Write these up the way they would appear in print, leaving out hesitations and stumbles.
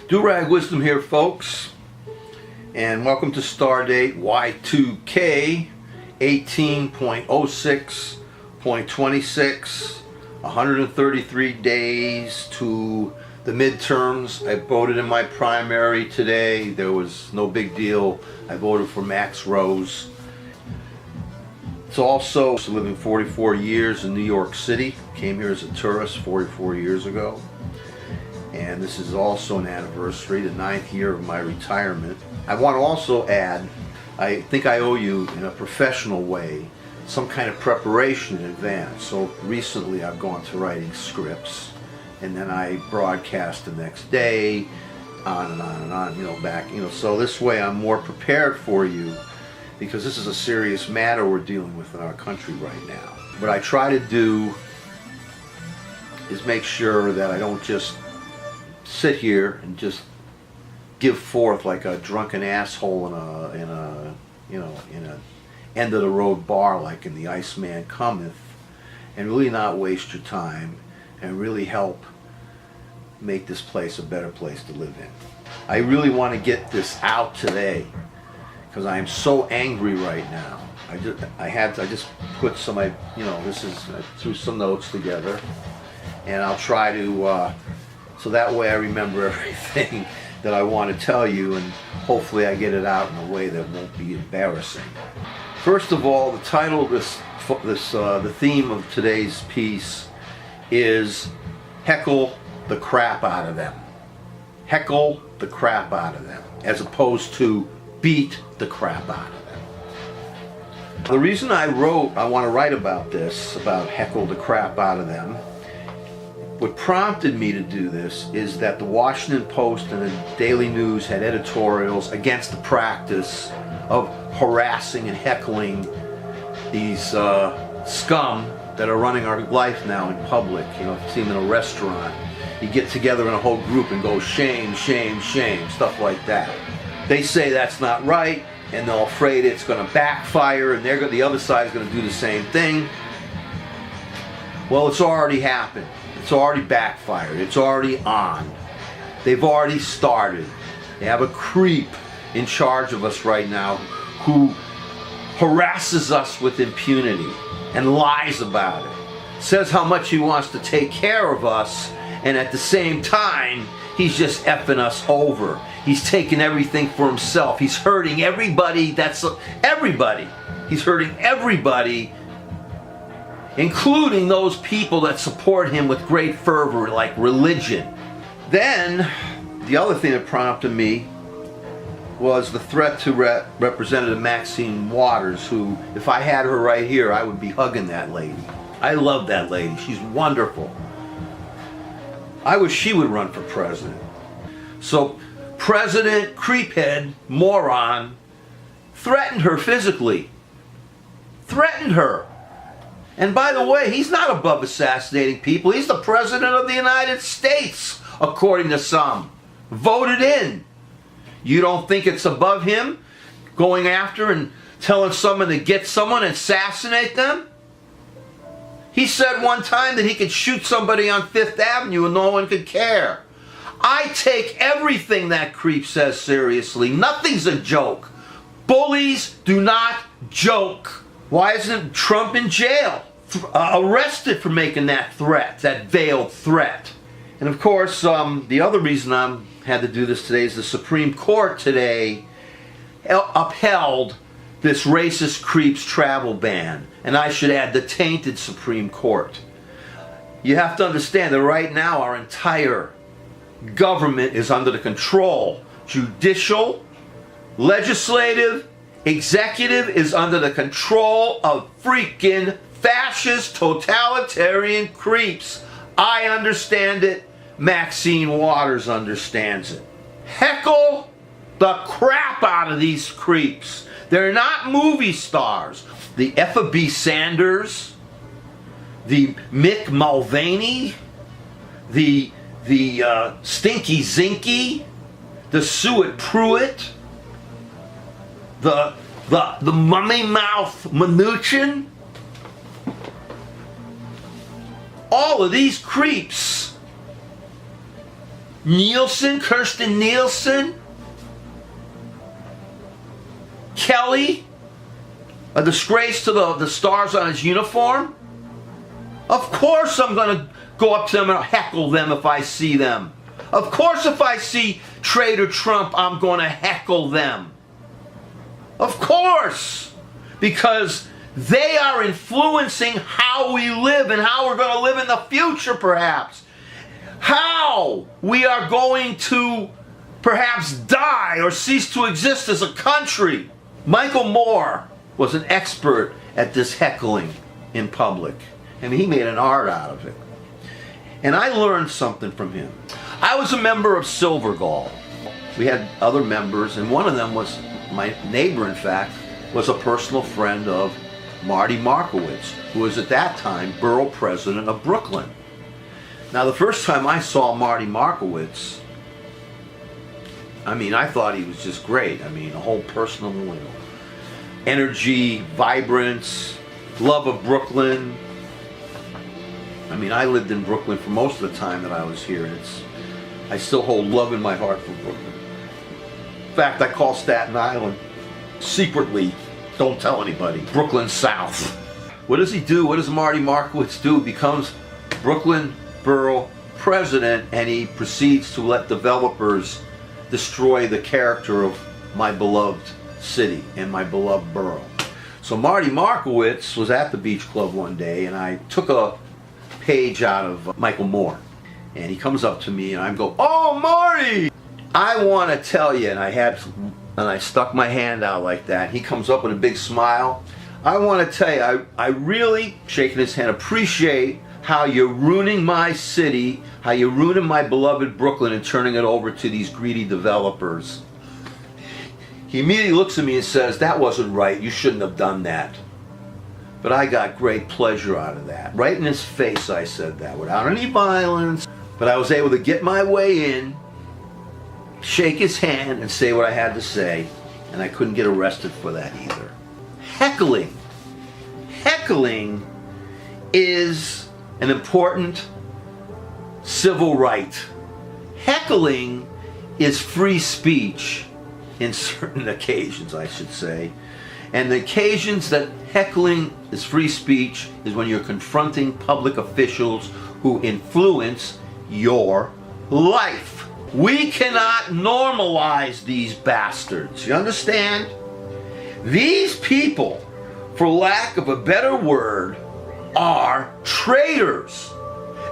Do-Rag Wisdom here, folks, and welcome to Stardate Y2K 18.06.26. 133 days to the midterms. I voted in my primary today. There was no big deal. I voted for Max Rose. It's also living 44 years in New York City. Came here as a tourist 44 years ago. And this is also an anniversary, the 9th year of my retirement. I want to also add, I think I owe you, in a professional way, some kind of preparation in advance. So recently I've gone to writing scripts, and then I broadcast the next day, on and on and on, so this way I'm more prepared for you, because this is a serious matter we're dealing with in our country right now. What I try to do is make sure that I don't just sit here and just give forth like a drunken asshole in a end of the road bar like in The Iceman Cometh, and really not waste your time and really help make this place a better place to live in. I really want to get this out today because I am so angry right now. I just put some, I threw some notes together, and I'll try to so that way I remember everything that I want to tell you, and hopefully I get it out in a way that won't be embarrassing. First of all, the title of the theme of today's piece is Heckle the crap out of them. Heckle the crap out of them, as opposed to beat the crap out of them. The reason I want to write about this, about heckle the crap out of them, what prompted me to do this is that the Washington Post and the Daily News had editorials against the practice of harassing and heckling these scum that are running our life now in public. If you see them in a restaurant, you get together in a whole group and go shame, shame, shame, stuff like that. They say that's not right, and they're afraid it's going to backfire, and the other side is going to do the same thing. Well, it's already happened. It's already backfired. It's already on. They've already started. They have a creep in charge of us right now who harasses us with impunity and lies about it. Says how much he wants to take care of us, and at the same time, he's just effing us over. He's taking everything for himself. He's hurting everybody. Everybody. He's hurting everybody, including those people that support him with great fervor, like religion. Then, the other thing that prompted me was the threat to Representative Maxine Waters, who, if I had her right here, I would be hugging that lady. I love that lady. She's wonderful. I wish she would run for president. So, President Creephead, moron, threatened her physically. Threatened her. And by the way, he's not above assassinating people. He's the President of the United States, according to some. Voted in. You don't think it's above him going after and telling someone to get someone and assassinate them? He said one time that he could shoot somebody on 5th Avenue and no one could care. I take everything that creep says seriously. Nothing's a joke. Bullies do not joke. Why isn't Trump in jail? Arrested for making that threat, that veiled threat. And of course, the other reason I had to do this today is the Supreme Court today upheld this racist creep's travel ban. And I should add, the tainted Supreme Court. You have to understand that right now our entire government is under the control. Judicial, legislative, executive is under the control of freaking fascist, totalitarian creeps. I understand it. Maxine Waters understands it. Heckle the crap out of these creeps. They're not movie stars. The F.B. Sanders, the Mick Mulvaney, the Stinky Zinky, the Suet Pruitt, the Mummy Mouth Mnuchin. All of these creeps Kirsten Nielsen, Kelly, a disgrace to the stars on his uniform. Of course I'm going to go up to them and heckle them if I see them. Of course if I see Traitor Trump, I'm going to heckle them. Of course. Because they are influencing how we live and how we're going to live in the future, perhaps. How we are going to perhaps die or cease to exist as a country. Michael Moore was an expert at this heckling in public. I mean, he made an art out of it. And I learned something from him. I was a member of Silvergall. We had other members, and one of them was my neighbor, in fact, was a personal friend of Marty Markowitz, who was at that time borough president of Brooklyn. Now, the first time I saw Marty Markowitz, I mean, I thought he was just great. I mean, a whole personal, energy, vibrance, love of Brooklyn. I mean, I lived in Brooklyn for most of the time that I was here, and I still hold love in my heart for Brooklyn. In fact, I call Staten Island secretly, don't tell anybody, Brooklyn South. What does he do? What does Marty Markowitz do? He becomes Brooklyn Borough President, and he proceeds to let developers destroy the character of my beloved city and my beloved borough. So Marty Markowitz was at the Beach Club one day, and I took a page out of Michael Moore, and he comes up to me and I go, "Oh, Marty, I want to tell you," and I stuck my hand out like that. He comes up with a big smile. "I want to tell you, I really," shaking his hand, "appreciate how you're ruining my city, how you're ruining my beloved Brooklyn and turning it over to these greedy developers." He immediately looks at me and says, "That wasn't right. You shouldn't have done that." But I got great pleasure out of that. Right in his face I said that, without any violence. But I was able to get my way in, shake his hand, and say what I had to say. And I couldn't get arrested for that either. Heckling. Heckling is an important civil right. Heckling is free speech in certain occasions, I should say. And the occasions that heckling is free speech is when you're confronting public officials who influence your life. We cannot normalize these bastards. You understand? These people, for lack of a better word, are traitors.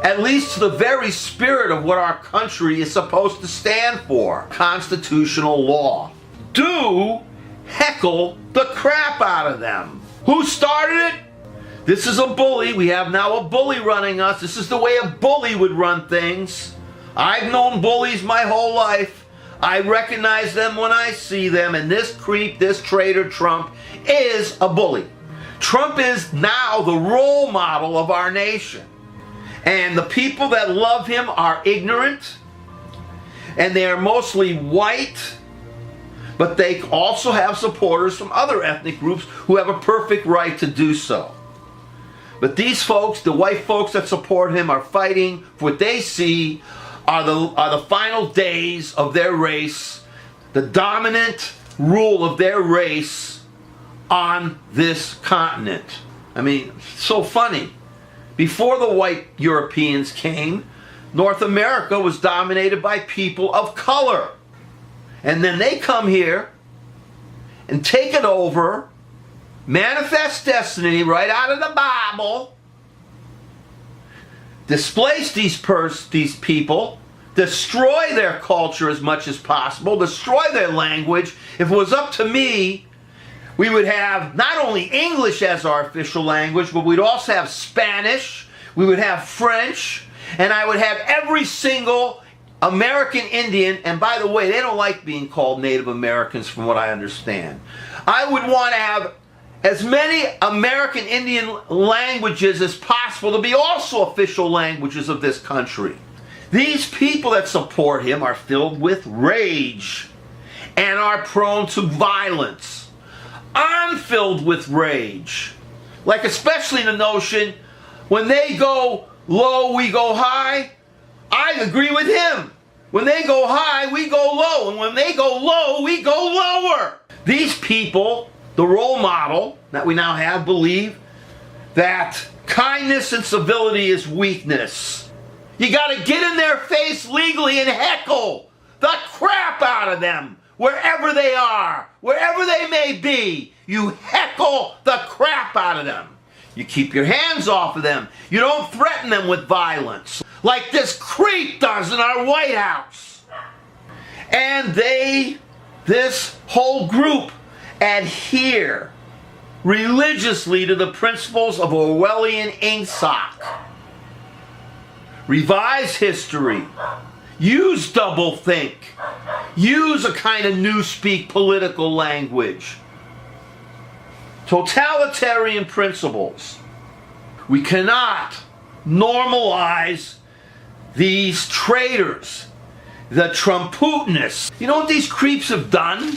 At least to the very spirit of what our country is supposed to stand for. Constitutional law. Do heckle the crap out of them. Who started it? This is a bully. We have now a bully running us. This is the way a bully would run things. I've known bullies my whole life. I recognize them when I see them, and this creep, this traitor Trump, is a bully. Trump is now the role model of our nation. And the people that love him are ignorant, and they are mostly white, but they also have supporters from other ethnic groups who have a perfect right to do so. But these folks, the white folks that support him, are fighting for what they see are the final days of their race, the dominant rule of their race on this continent. I mean, so funny. Before the white Europeans came, North America was dominated by people of color. And then they come here and take it over, manifest destiny right out of the Bible, displace these people, destroy their culture as much as possible, destroy their language. If it was up to me, we would have not only English as our official language, but we'd also have Spanish, we would have French, and I would have every single American Indian, and by the way, they don't like being called Native Americans from what I understand. I would want to have as many American Indian languages as possible to be also official languages of this country. These people that support him are filled with rage and are prone to violence. I'm filled with rage. Like especially the notion, when they go low, we go high. I agree with him. When they go high, we go low. And when they go low, we go lower. These people, the role model that we now have, believe that kindness and civility is weakness. You got to get in their face legally and heckle the crap out of them wherever they are, wherever they may be. You heckle the crap out of them. You keep your hands off of them. You don't threaten them with violence like this creep does in our White House. And this whole group, adhere religiously to the principles of Orwellian Ingsoc. Revise history. Use doublethink. Use a kind of newspeak political language. Totalitarian principles. We cannot normalize these traitors, the Trumputinists. You know what these creeps have done?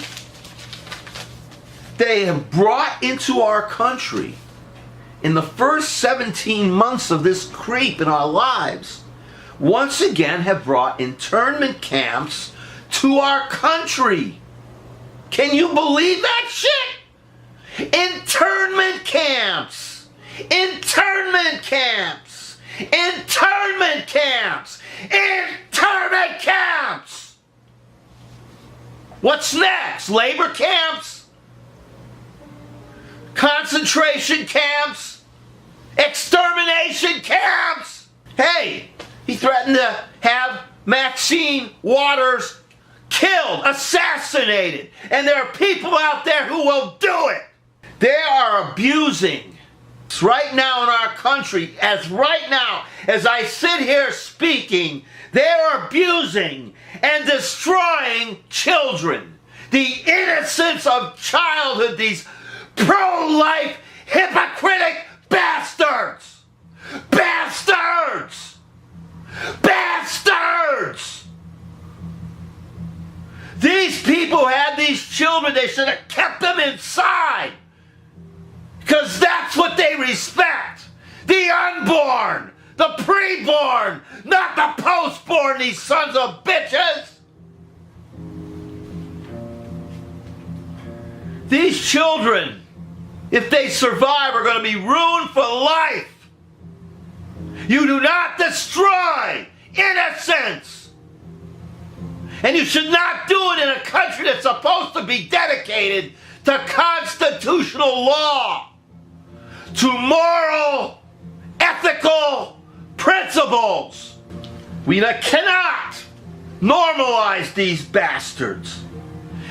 They have brought into our country, in the first 17 months of this creep in our lives, once again have brought internment camps to our country. Can you believe that shit? Internment camps! Internment camps! Internment camps! Internment camps! What's next? Labor camps? Concentration camps? Extermination camps? Hey, he threatened to have Maxine Waters killed, assassinated, and there are people out there who will do it. They are abusing right now in our country, as right now, as I sit here speaking, they are abusing and destroying children. The innocence of childhood, these pro-life, hypocritic bastards! Bastards! Bastards! These people had these children, they should have kept them inside. Because that's what they respect. The unborn, the preborn, not the postborn, these sons of bitches. These children, if they survive, are going to be ruined for life. You do not destroy innocence. And you should not do it in a country that's supposed to be dedicated to constitutional law, to moral, ethical principles. We cannot normalize these bastards.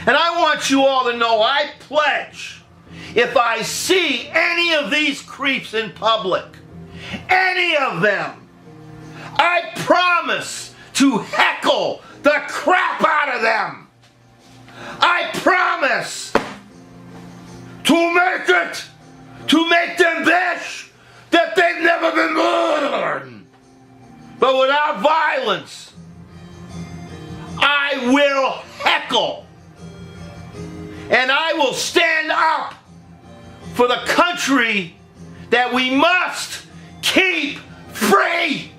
And I want you all to know, I pledge, if I see any of these creeps in public, any of them, I promise to heckle the crap out of them. I promise to make them wish that they've never been born. But without violence, I will heckle. And I will stand up for the country that we must keep free.